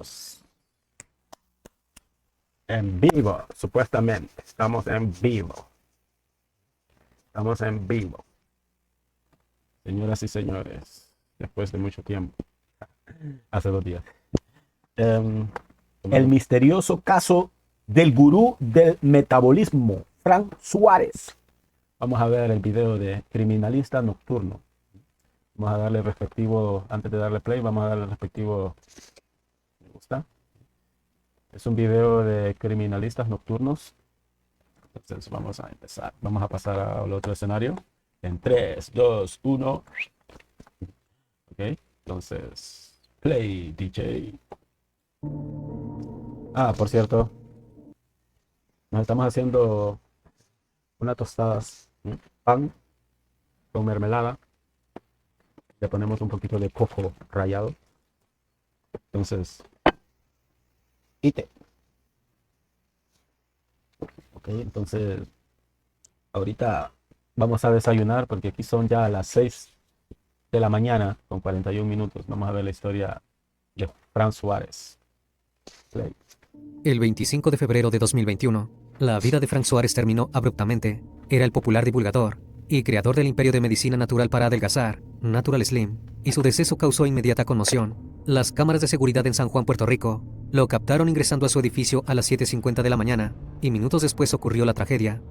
Estamos en vivo, supuestamente. Estamos en vivo. Estamos en vivo. Señoras y señores, después de mucho tiempo. Hace 2 días. El misterioso caso del gurú del metabolismo, Frank Suárez. Vamos a ver el video de Criminalista Nocturno. Vamos a darle el respectivo, antes de darle play, vamos a darle el respectivo me gusta. Es un video de criminalistas nocturnos. Entonces vamos a empezar. Vamos a pasar al otro escenario. En 3, 2, 1. Ok, entonces, play DJ. Ah, por cierto, nos estamos haciendo unas tostadas, pan con mermelada. Le ponemos un poquito de coco rallado. Entonces, ite. Ok, entonces, ahorita vamos a desayunar porque aquí son ya las 6 de la mañana con 41 minutos. Vamos a ver la historia de Frank Suárez. Play. El 25 de febrero de 2021, la vida de Frank Suárez terminó abruptamente. Era el popular divulgador y creador del imperio de medicina natural para adelgazar, Natural Slim, y su deceso causó inmediata conmoción. Las cámaras de seguridad en San Juan, Puerto Rico, lo captaron ingresando a su edificio a las 7:50 de la mañana, y minutos después ocurrió la tragedia.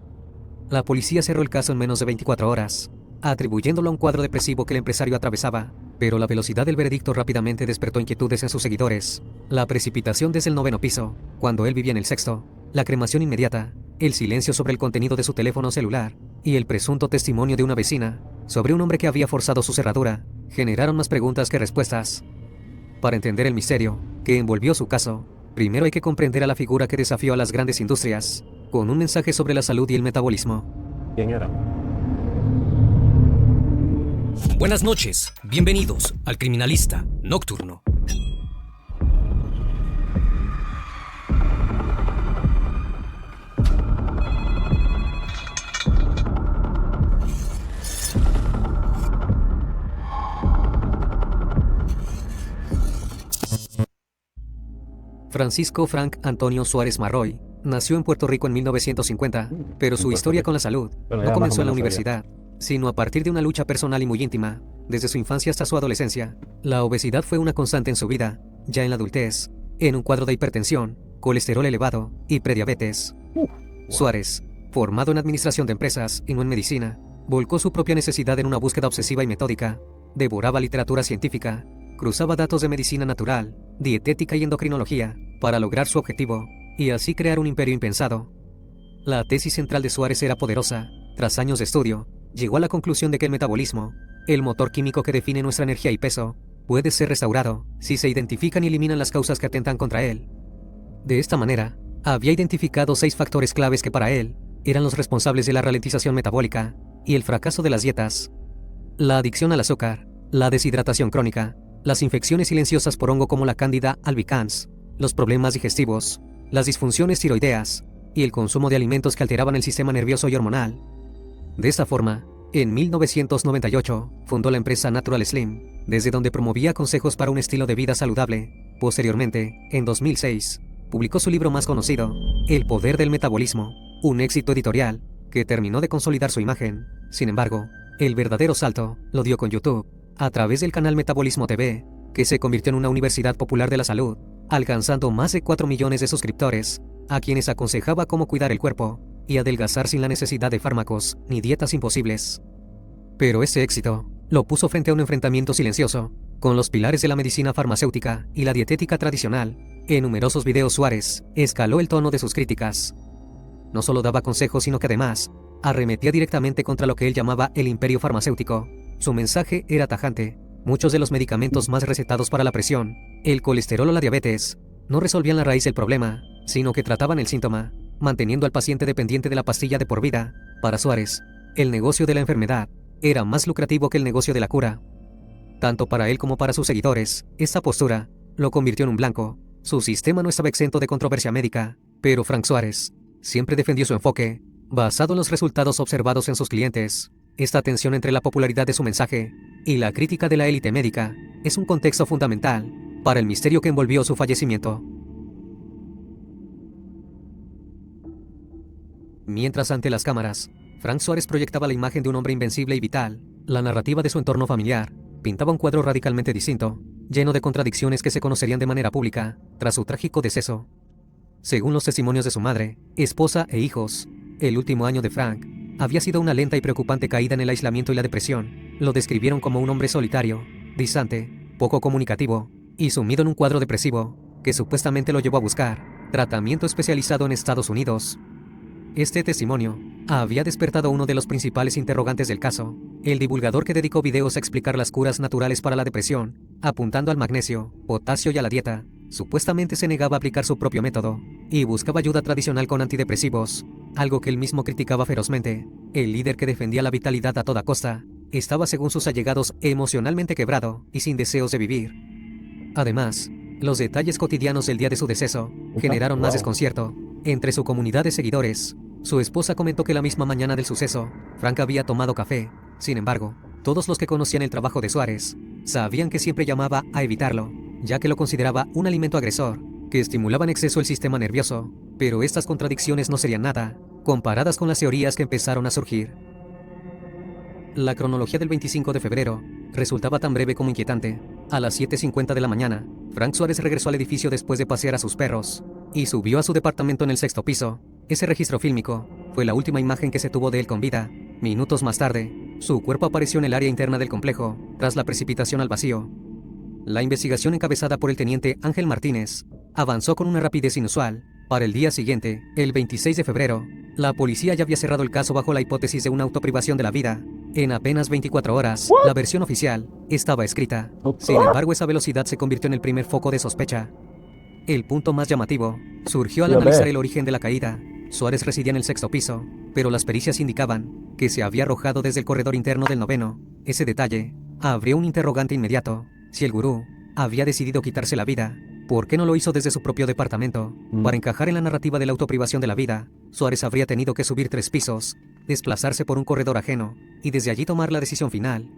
La policía cerró el caso en menos de 24 horas, atribuyéndolo a un cuadro depresivo que el empresario atravesaba, pero la velocidad del veredicto rápidamente despertó inquietudes en sus seguidores. La precipitación desde el 9º piso, cuando él vivía en el 6º, la cremación inmediata, el silencio sobre el contenido de su teléfono celular, y el presunto testimonio de una vecina sobre un hombre que había forzado su cerradura, generaron más preguntas que respuestas. Para entender el misterio que envolvió su caso, primero hay que comprender a la figura que desafió a las grandes industrias, con un mensaje sobre la salud y el metabolismo. ¿Quién era? Buenas noches, bienvenidos al Criminalista Nocturno. Francisco Frank Antonio Suárez Marroy nació en Puerto Rico en 1950, pero su historia con la salud no comenzó en la universidad, sino a partir de una lucha personal y muy íntima. Desde su infancia hasta su adolescencia, la obesidad fue una constante en su vida. Ya en la adultez, en un cuadro de hipertensión, colesterol elevado y prediabetes. Suárez, formado en administración de empresas y no en medicina, volcó su propia necesidad en una búsqueda obsesiva y metódica. Devoraba literatura científica, cruzaba datos de medicina natural, dietética y endocrinología para lograr su objetivo y así crear un imperio impensado. La tesis central de Suárez era poderosa. Tras años de estudio, llegó a la conclusión de que el metabolismo, el motor químico que define nuestra energía y peso, puede ser restaurado si se identifican y eliminan las causas que atentan contra él. De esta manera, había identificado 6 factores claves que para él eran los responsables de la ralentización metabólica y el fracaso de las dietas: la adicción al azúcar, la deshidratación crónica, las infecciones silenciosas por hongo como la Candida albicans, los problemas digestivos, las disfunciones tiroideas y el consumo de alimentos que alteraban el sistema nervioso y hormonal. De esta forma, en 1998, fundó la empresa Natural Slim, desde donde promovía consejos para un estilo de vida saludable. Posteriormente, en 2006, publicó su libro más conocido, El poder del metabolismo, un éxito editorial que terminó de consolidar su imagen. Sin embargo, el verdadero salto lo dio con YouTube, a través del canal Metabolismo TV, que se convirtió en una universidad popular de la salud, alcanzando más de 4 millones de suscriptores, a quienes aconsejaba cómo cuidar el cuerpo y adelgazar sin la necesidad de fármacos ni dietas imposibles. Pero ese éxito lo puso frente a un enfrentamiento silencioso con los pilares de la medicina farmacéutica y la dietética tradicional. En numerosos videos Suárez escaló el tono de sus críticas. No solo daba consejos, sino que además arremetía directamente contra lo que él llamaba el imperio farmacéutico. Su mensaje era tajante. Muchos de los medicamentos más recetados para la presión, el colesterol o la diabetes no resolvían la raíz del problema, sino que trataban el síntoma, manteniendo al paciente dependiente de la pastilla de por vida. Para Suárez, el negocio de la enfermedad era más lucrativo que el negocio de la cura. Tanto para él como para sus seguidores, esta postura lo convirtió en un blanco. Su sistema no estaba exento de controversia médica, pero Frank Suárez siempre defendió su enfoque, basado en los resultados observados en sus clientes. Esta tensión entre la popularidad de su mensaje y la crítica de la élite médica es un contexto fundamental para el misterio que envolvió su fallecimiento. Mientras ante las cámaras, Frank Suárez proyectaba la imagen de un hombre invencible y vital, la narrativa de su entorno familiar pintaba un cuadro radicalmente distinto, lleno de contradicciones que se conocerían de manera pública tras su trágico deceso. Según los testimonios de su madre, esposa e hijos, el último año de Frank había sido una lenta y preocupante caída en el aislamiento y la depresión. Lo describieron como un hombre solitario, distante, poco comunicativo y sumido en un cuadro depresivo que supuestamente lo llevó a buscar tratamiento especializado en Estados Unidos. Este testimonio había despertado uno de los principales interrogantes del caso, el divulgador que dedicó videos a explicar las curas naturales para la depresión, apuntando al magnesio, potasio y a la dieta. Supuestamente se negaba a aplicar su propio método y buscaba ayuda tradicional con antidepresivos, algo que él mismo criticaba ferozmente. El líder que defendía la vitalidad a toda costa estaba, según sus allegados, emocionalmente quebrado y sin deseos de vivir. Además, los detalles cotidianos del día de su deceso generaron más desconcierto entre su comunidad de seguidores. Su esposa comentó que la misma mañana del suceso, Frank había tomado café. Sin embargo, todos los que conocían el trabajo de Suárez sabían que siempre llamaba a evitarlo, ya que lo consideraba un alimento agresor que estimulaba en exceso el sistema nervioso. Pero estas contradicciones no serían nada comparadas con las teorías que empezaron a surgir. La cronología del 25 de febrero resultaba tan breve como inquietante. A las 7:50 de la mañana, Frank Suárez regresó al edificio después de pasear a sus perros y subió a su departamento en el 6º piso. Ese registro fílmico fue la última imagen que se tuvo de él con vida. Minutos más tarde, su cuerpo apareció en el área interna del complejo, tras la precipitación al vacío. La investigación, encabezada por el teniente Ángel Martínez, avanzó con una rapidez inusual. Para el día siguiente, el 26 de febrero, la policía ya había cerrado el caso bajo la hipótesis de una autoprivación de la vida. En apenas 24 horas, la versión oficial estaba escrita. Sin embargo, esa velocidad se convirtió en el primer foco de sospecha. El punto más llamativo surgió al analizar el origen de la caída. Suárez residía en el 6º piso, pero las pericias indicaban que se había arrojado desde el corredor interno del 9º. Ese detalle abrió un interrogante inmediato. Si el gurú había decidido quitarse la vida, ¿por qué no lo hizo desde su propio departamento? Para encajar en la narrativa de la autoprivación de la vida, Suárez habría tenido que subir 3 pisos, desplazarse por un corredor ajeno y desde allí tomar la decisión final.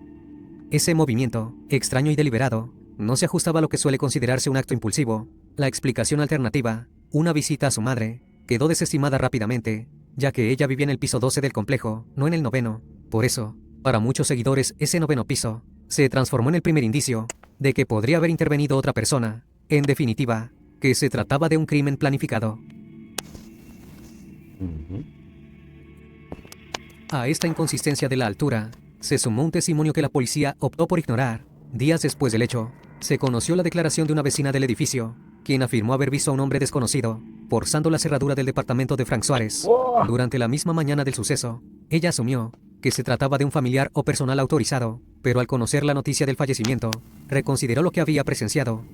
Ese movimiento, extraño y deliberado, no se ajustaba a lo que suele considerarse un acto impulsivo. La explicación alternativa, una visita a su madre, quedó desestimada rápidamente, ya que ella vivía en el piso 12 del complejo, no en el 9º. Por eso, para muchos seguidores, ese 9º piso se transformó en el primer indicio de que podría haber intervenido otra persona. En definitiva, que se trataba de un crimen planificado. A esta inconsistencia de la altura, se sumó un testimonio que la policía optó por ignorar. Días después del hecho, se conoció la declaración de una vecina del edificio, quien afirmó haber visto a un hombre desconocido forzando la cerradura del departamento de Frank Suárez. Durante la misma mañana del suceso, ella asumió que se trataba de un familiar o personal autorizado, pero al conocer la noticia del fallecimiento, reconsideró lo que había presenciado.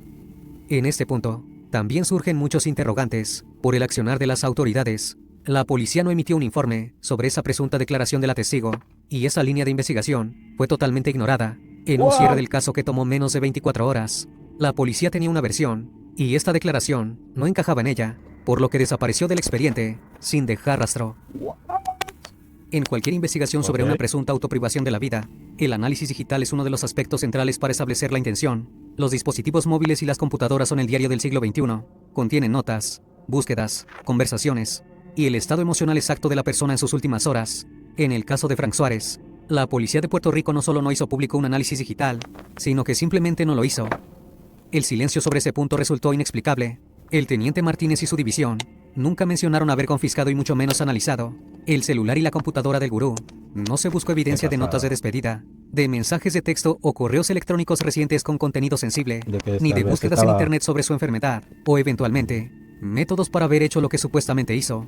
En este punto, también surgen muchos interrogantes por el accionar de las autoridades. La policía no emitió un informe sobre esa presunta declaración de la testigo, y esa línea de investigación fue totalmente ignorada. En un cierre del caso que tomó menos de 24 horas, la policía tenía una versión, y esta declaración no encajaba en ella, por lo que desapareció del expediente sin dejar rastro. En cualquier investigación sobre una presunta autoprivación de la vida, el análisis digital es uno de los aspectos centrales para establecer la intención. Los dispositivos móviles y las computadoras son el diario del siglo XXI. Contienen notas, búsquedas, conversaciones y el estado emocional exacto de la persona en sus últimas horas. En el caso de Frank Suárez, la policía de Puerto Rico no solo no hizo público un análisis digital, sino que simplemente no lo hizo. El silencio sobre ese punto resultó inexplicable. El teniente Martínez y su división nunca mencionaron haber confiscado y mucho menos analizado el celular y la computadora del gurú. No se buscó evidencia de notas de despedida, de mensajes de texto o correos electrónicos recientes con contenido sensible, ni de búsquedas en internet sobre su enfermedad, o eventualmente, métodos para haber hecho lo que supuestamente hizo.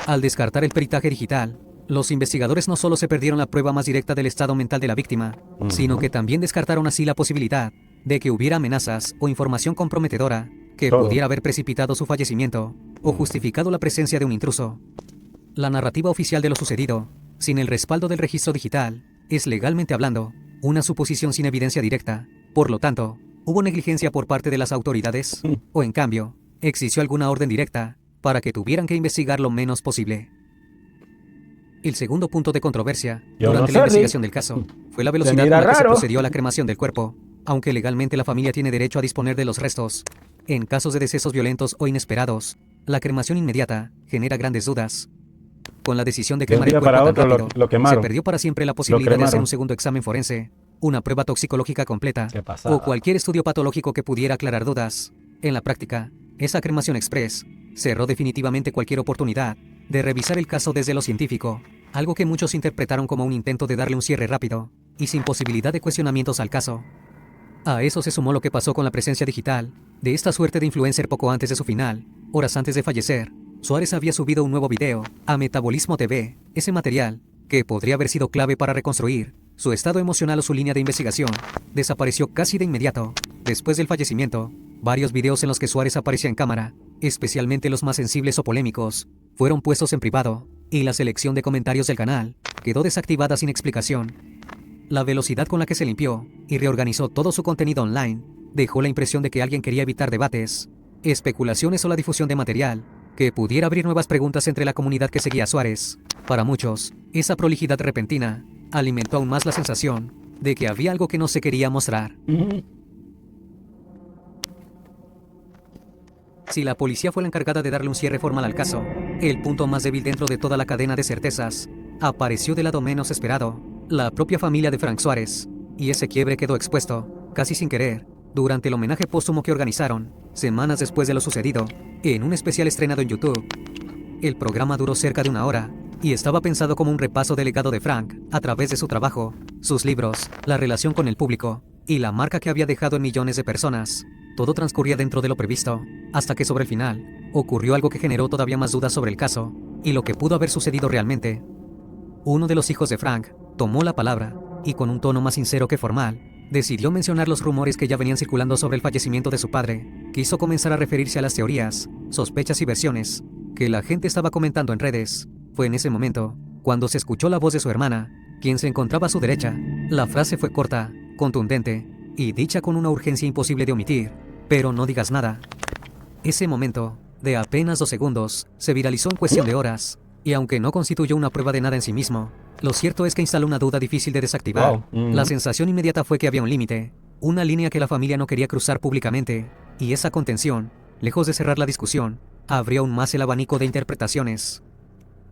Al descartar el peritaje digital, los investigadores no solo se perdieron la prueba más directa del estado mental de la víctima, sino que también descartaron así la posibilidad de que hubiera amenazas o información comprometedora que pudiera haber precipitado su fallecimiento o justificado la presencia de un intruso. La narrativa oficial de lo sucedido, sin el respaldo del registro digital, es legalmente hablando una suposición sin evidencia directa. Por lo tanto, ¿hubo negligencia por parte de las autoridades? ¿O en cambio, existió alguna orden directa para que tuvieran que investigar lo menos posible? El segundo punto de controversia durante la investigación del caso fue la velocidad con la que se procedió a la cremación del cuerpo. aunque legalmente la familia tiene derecho a disponer de los restos, en casos de decesos violentos o inesperados, la cremación inmediata genera grandes dudas. Con la decisión de quemar el cuerpo tan rápido, lo quemaron. se perdió para siempre la posibilidad de hacer un segundo examen forense, una prueba toxicológica completa o cualquier estudio patológico que pudiera aclarar dudas. En la práctica, esa cremación express cerró definitivamente cualquier oportunidad de revisar el caso desde lo científico, algo que muchos interpretaron como un intento de darle un cierre rápido y sin posibilidad de cuestionamientos al caso. A eso se sumó lo que pasó con la presencia digital de esta suerte de influencer poco antes de su final. Horas antes de fallecer, Suárez había subido un nuevo video a Metabolismo TV. Ese material, que podría haber sido clave para reconstruir su estado emocional o su línea de investigación, desapareció casi de inmediato. Después del fallecimiento, varios videos en los que Suárez aparecía en cámara, especialmente los más sensibles o polémicos, fueron puestos en privado, y la selección de comentarios del canal quedó desactivada sin explicación. La velocidad con la que se limpió y reorganizó todo su contenido online dejó la impresión de que alguien quería evitar debates, especulaciones o la difusión de material que pudiera abrir nuevas preguntas entre la comunidad que seguía a Suárez. Para muchos, esa prolijidad repentina alimentó aún más la sensación de que había algo que no se quería mostrar. Si la policía fue la encargada de darle un cierre formal al caso, el punto más débil dentro de toda la cadena de certezas apareció del lado menos esperado: la propia familia de Frank Suárez. Y ese quiebre quedó expuesto, casi sin querer, durante el homenaje póstumo que organizaron, semanas después de lo sucedido, en un especial estrenado en YouTube. El programa duró cerca de 1 hora, y estaba pensado como un repaso del legado de Frank, a través de su trabajo, sus libros, la relación con el público, y la marca que había dejado en millones de personas. Todo transcurría dentro de lo previsto, hasta que sobre el final, ocurrió algo que generó todavía más dudas sobre el caso, y lo que pudo haber sucedido realmente. Uno de los hijos de Frank tomó la palabra, y con un tono más sincero que formal, decidió mencionar los rumores que ya venían circulando sobre el fallecimiento de su padre. Quiso comenzar a referirse a las teorías, sospechas y versiones que la gente estaba comentando en redes. Fue en ese momento cuando se escuchó la voz de su hermana, quien se encontraba a su derecha. La frase fue corta, contundente y dicha con una urgencia imposible de omitir: pero no digas nada. Ese momento, de apenas 2 segundos, se viralizó en cuestión de horas, y aunque no constituyó una prueba de nada en sí mismo, lo cierto es que instaló una duda difícil de desactivar. La sensación inmediata fue que había un límite, una línea que la familia no quería cruzar públicamente, y esa contención, lejos de cerrar la discusión, abrió aún más el abanico de interpretaciones.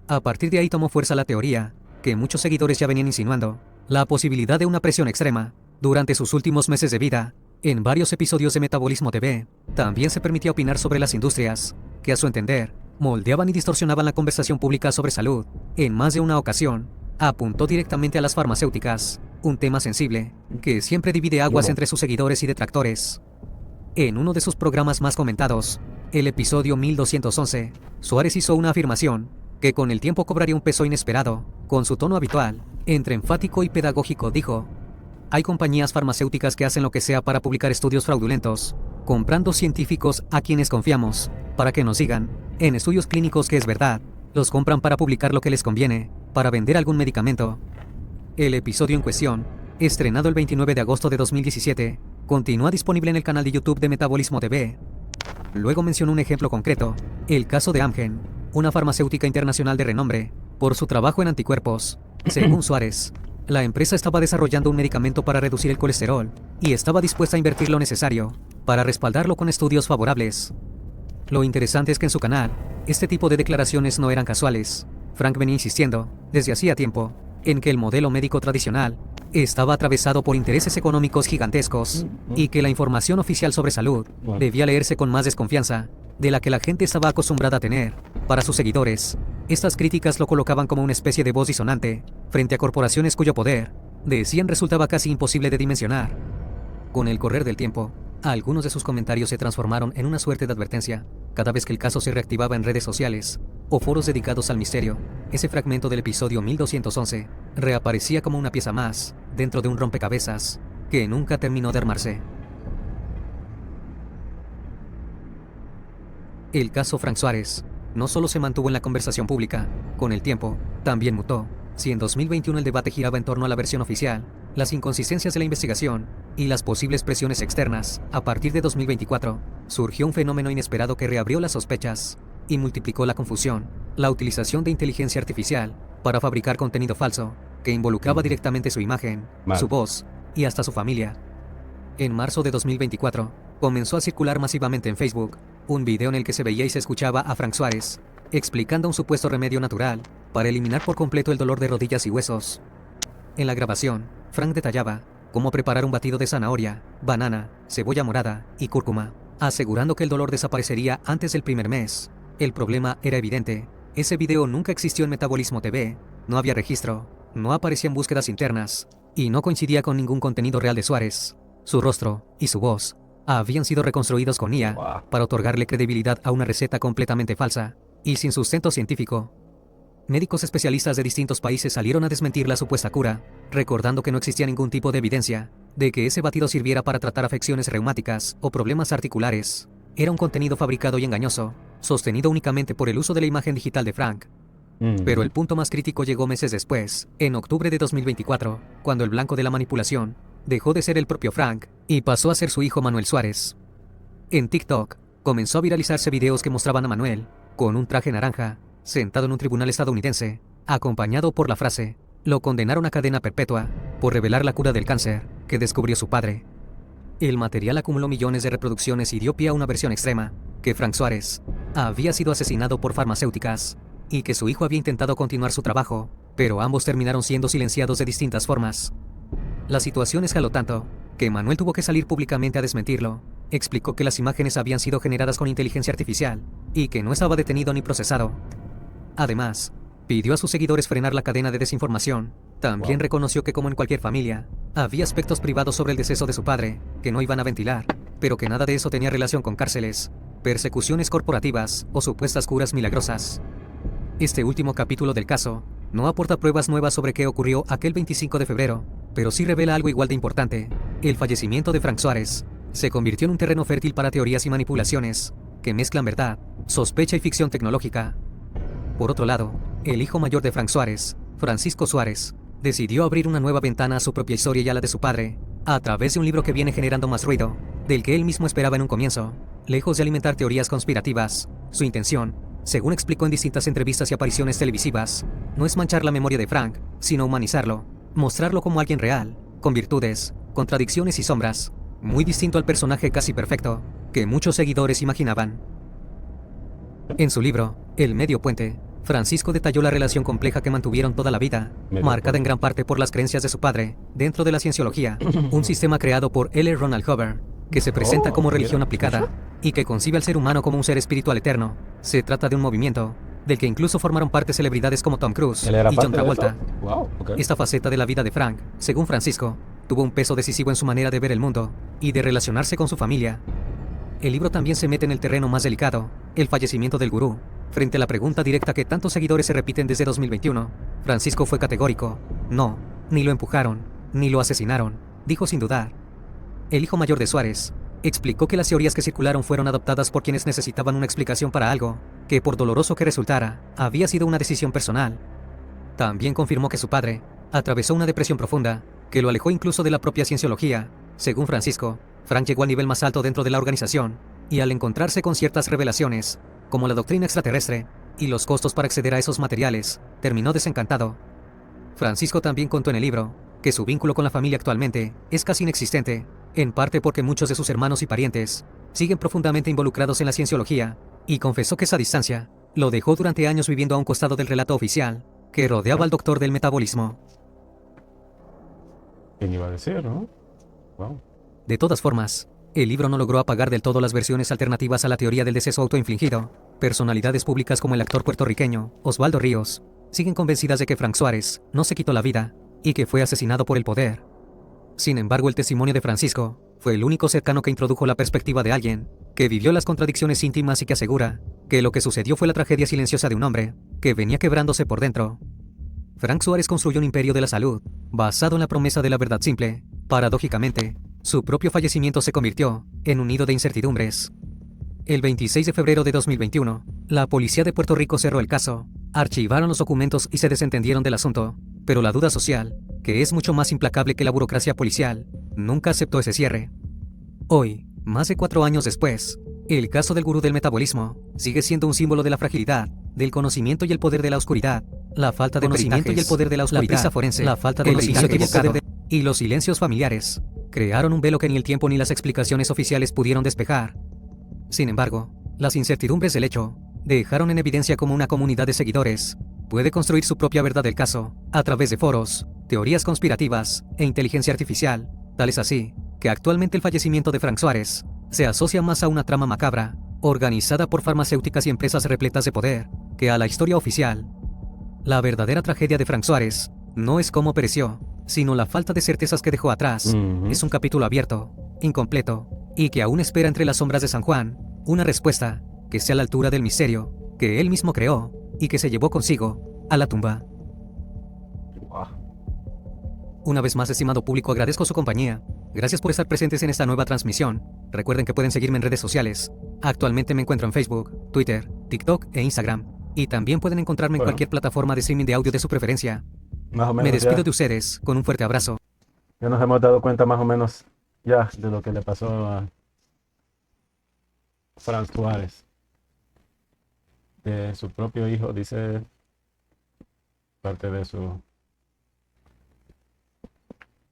A partir de ahí tomó fuerza la teoría, que muchos seguidores ya venían insinuando, la posibilidad de una presión extrema. Durante sus últimos meses de vida, en varios episodios de Metabolismo TV, también se permitía opinar sobre las industrias, que a su entender, moldeaban y distorsionaban la conversación pública sobre salud. En más de una ocasión, apuntó directamente a las farmacéuticas, un tema sensible, que siempre divide aguas entre sus seguidores y detractores. En uno de sus programas más comentados, el episodio 1211, Suárez hizo una afirmación que con el tiempo cobraría un peso inesperado. Con su tono habitual, entre enfático y pedagógico, dijo: hay compañías farmacéuticas que hacen lo que sea para publicar estudios fraudulentos, comprando científicos a quienes confiamos, para que nos digan, en estudios clínicos, que es verdad. Los compran para publicar lo que les conviene, para vender algún medicamento. El episodio en cuestión, estrenado el 29 de agosto de 2017, continúa disponible en el canal de YouTube de Metabolismo TV. Luego mencionó un ejemplo concreto, el caso de Amgen, una farmacéutica internacional de renombre, por su trabajo en anticuerpos. Según Suárez, la empresa estaba desarrollando un medicamento para reducir el colesterol, y estaba dispuesta a invertir lo necesario para respaldarlo con estudios favorables. Lo interesante es que en su canal, este tipo de declaraciones no eran casuales. Frank venía insistiendo, desde hacía tiempo, en que el modelo médico tradicional estaba atravesado por intereses económicos gigantescos, y que la información oficial sobre salud debía leerse con más desconfianza de la que la gente estaba acostumbrada a tener. Para sus seguidores, estas críticas lo colocaban como una especie de voz disonante frente a corporaciones cuyo poder, decían, resultaba casi imposible de dimensionar. Con el correr del tiempo, algunos de sus comentarios se transformaron en una suerte de advertencia. Cada vez que el caso se reactivaba en redes sociales o foros dedicados al misterio, ese fragmento del episodio 1211 reaparecía como una pieza más dentro de un rompecabezas que nunca terminó de armarse. El caso Frank Suárez no solo se mantuvo en la conversación pública, con el tiempo, también mutó. Si en 2021 el debate giraba en torno a la versión oficial, las inconsistencias de la investigación y las posibles presiones externas, a partir de 2024, surgió un fenómeno inesperado que reabrió las sospechas y multiplicó la confusión: la utilización de inteligencia artificial para fabricar contenido falso que involucraba directamente su imagen, su voz y hasta su familia. En marzo de 2024, comenzó a circular masivamente en Facebook un video en el que se veía y se escuchaba a Frank Suárez explicando un supuesto remedio natural para eliminar por completo el dolor de rodillas y huesos. En la grabación, Frank detallaba cómo preparar un batido de zanahoria, banana, cebolla morada y cúrcuma, asegurando que el dolor desaparecería antes del primer mes. El problema era evidente. Ese video nunca existió en Metabolismo TV, no había registro, no aparecía en búsquedas internas, y no coincidía con ningún contenido real de Suárez. Su rostro y su voz habían sido reconstruidos con IA para otorgarle credibilidad a una receta completamente falsa y sin sustento científico. Médicos especialistas de distintos países salieron a desmentir la supuesta cura, recordando que no existía ningún tipo de evidencia de que ese batido sirviera para tratar afecciones reumáticas o problemas articulares. Era un contenido fabricado y engañoso, sostenido únicamente por el uso de la imagen digital de Frank. Pero el punto más crítico llegó meses después, en octubre de 2024, cuando el blanco de la manipulación dejó de ser el propio Frank y pasó a ser su hijo Manuel Suárez. En TikTok, comenzó a viralizarse videos que mostraban a Manuel, con un traje naranja, sentado en un tribunal estadounidense, acompañado por la frase, lo condenaron a cadena perpetua, por revelar la cura del cáncer, que descubrió su padre. El material acumuló millones de reproducciones y dio pie a una versión extrema, que Frank Suárez había sido asesinado por farmacéuticas, y que su hijo había intentado continuar su trabajo, pero ambos terminaron siendo silenciados de distintas formas. La situación escaló tanto, que Manuel tuvo que salir públicamente a desmentirlo. Explicó que las imágenes habían sido generadas con inteligencia artificial, y que no estaba detenido ni procesado. Además, pidió a sus seguidores frenar la cadena de desinformación. También reconoció que, como en cualquier familia, había aspectos privados sobre el deceso de su padre, que no iban a ventilar, pero que nada de eso tenía relación con cárceles, persecuciones corporativas o supuestas curas milagrosas. Este último capítulo del caso no aporta pruebas nuevas sobre qué ocurrió aquel 25 de febrero, pero sí revela algo igual de importante. El fallecimiento de Frank Suárez se convirtió en un terreno fértil para teorías y manipulaciones que mezclan verdad, sospecha y ficción tecnológica. Por otro lado, el hijo mayor de Frank Suárez, Francisco Suárez, decidió abrir una nueva ventana a su propia historia y a la de su padre, a través de un libro que viene generando más ruido del que él mismo esperaba en un comienzo. Lejos de alimentar teorías conspirativas, su intención, según explicó en distintas entrevistas y apariciones televisivas, no es manchar la memoria de Frank, sino humanizarlo, mostrarlo como alguien real, con virtudes, contradicciones y sombras, muy distinto al personaje casi perfecto que muchos seguidores imaginaban. En su libro, El Medio Puente, Francisco detalló la relación compleja que mantuvieron toda la vida, marcada en gran parte por las creencias de su padre, dentro de la cienciología, un sistema creado por L. Ronald Hubbard, que se presenta como religión aplicada y que concibe al ser humano como un ser espiritual eterno. Se trata de un movimiento del que incluso formaron parte celebridades como Tom Cruise y John Travolta. Esta faceta de la vida de Frank, según Francisco, tuvo un peso decisivo en su manera de ver el mundo y de relacionarse con su familia. El libro también se mete en el terreno más delicado, el fallecimiento del gurú. Frente a la pregunta directa que tantos seguidores se repiten desde 2021, Francisco fue categórico. No, ni lo empujaron, ni lo asesinaron, dijo sin dudar. El hijo mayor de Suárez explicó que las teorías que circularon fueron adoptadas por quienes necesitaban una explicación para algo, que por doloroso que resultara, había sido una decisión personal. También confirmó que su padre atravesó una depresión profunda, que lo alejó incluso de la propia cienciología. Según Francisco, Frank llegó al nivel más alto dentro de la organización, y al encontrarse con ciertas revelaciones, como la doctrina extraterrestre, y los costos para acceder a esos materiales, terminó desencantado. Francisco también contó en el libro que su vínculo con la familia actualmente es casi inexistente, en parte porque muchos de sus hermanos y parientes siguen profundamente involucrados en la cienciología, y confesó que esa distancia lo dejó durante años viviendo a un costado del relato oficial que rodeaba al doctor del metabolismo. ¿Quién iba a decir, no? Wow. De todas formas, el libro no logró apagar del todo las versiones alternativas a la teoría del deceso autoinfligido. Personalidades públicas como el actor puertorriqueño Osvaldo Ríos siguen convencidas de que Frank Suárez no se quitó la vida y que fue asesinado por el poder. Sin embargo, el testimonio de Francisco fue el único cercano que introdujo la perspectiva de alguien que vivió las contradicciones íntimas y que asegura que lo que sucedió fue la tragedia silenciosa de un hombre que venía quebrándose por dentro. Frank Suárez construyó un imperio de la salud basado en la promesa de la verdad simple. Paradójicamente, su propio fallecimiento se convirtió en un nido de incertidumbres. El 26 de febrero de 2021, la policía de Puerto Rico cerró el caso, archivaron los documentos y se desentendieron del asunto, pero la duda social, que es mucho más implacable que la burocracia policial, nunca aceptó ese cierre. Hoy, más de 4 años después, el caso del gurú del metabolismo sigue siendo un símbolo de la fragilidad, del conocimiento y el poder de la oscuridad, la falta de conocimiento y el poder de la oscuridad, la prisa forense, la falta de verificación equivocada y los silencios familiares. crearon un velo que ni el tiempo ni las explicaciones oficiales pudieron despejar. Sin embargo, las incertidumbres del hecho dejaron en evidencia cómo una comunidad de seguidores puede construir su propia verdad del caso a través de foros, teorías conspirativas e inteligencia artificial. Tal es así que actualmente el fallecimiento de Frank Suárez se asocia más a una trama macabra, organizada por farmacéuticas y empresas repletas de poder, que a la historia oficial. La verdadera tragedia de Frank Suárez no es cómo pereció, sino la falta de certezas que dejó atrás. Es un capítulo abierto, incompleto, y que aún espera entre las sombras de San Juan una respuesta que sea a la altura del misterio que él mismo creó y que se llevó consigo a la tumba. Una vez más, estimado público, agradezco su compañía. Gracias por estar presentes en esta nueva transmisión. Recuerden que pueden seguirme en redes sociales. Actualmente me encuentro en Facebook, Twitter, TikTok e Instagram. Y también pueden encontrarme en cualquier plataforma de streaming de audio de su preferencia. Más o menos me despido de ustedes con un fuerte abrazo. Ya nos hemos dado cuenta más o menos ya de lo que le pasó a Frank Suárez. De su propio hijo, dice parte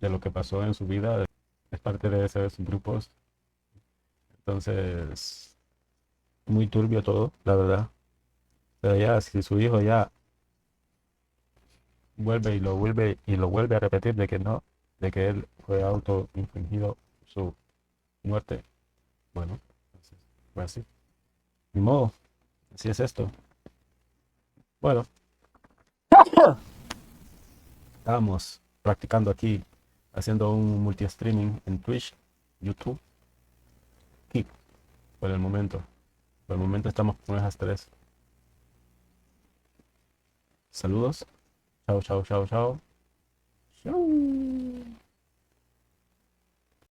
de lo que pasó en su vida, es parte de esos grupos. Entonces, muy turbio todo, la verdad. Pero ya, si su hijo ya vuelve y lo vuelve a repetir de que no, de que él fue autoinfligido su muerte, bueno, entonces fue así. Ni modo, así es esto. Bueno, estábamos practicando aquí, haciendo un multi-streaming en Twitch, YouTube, Kick, por el momento. Por el momento estamos con esas tres. Saludos. Chao, chao, chao, chao. Chao.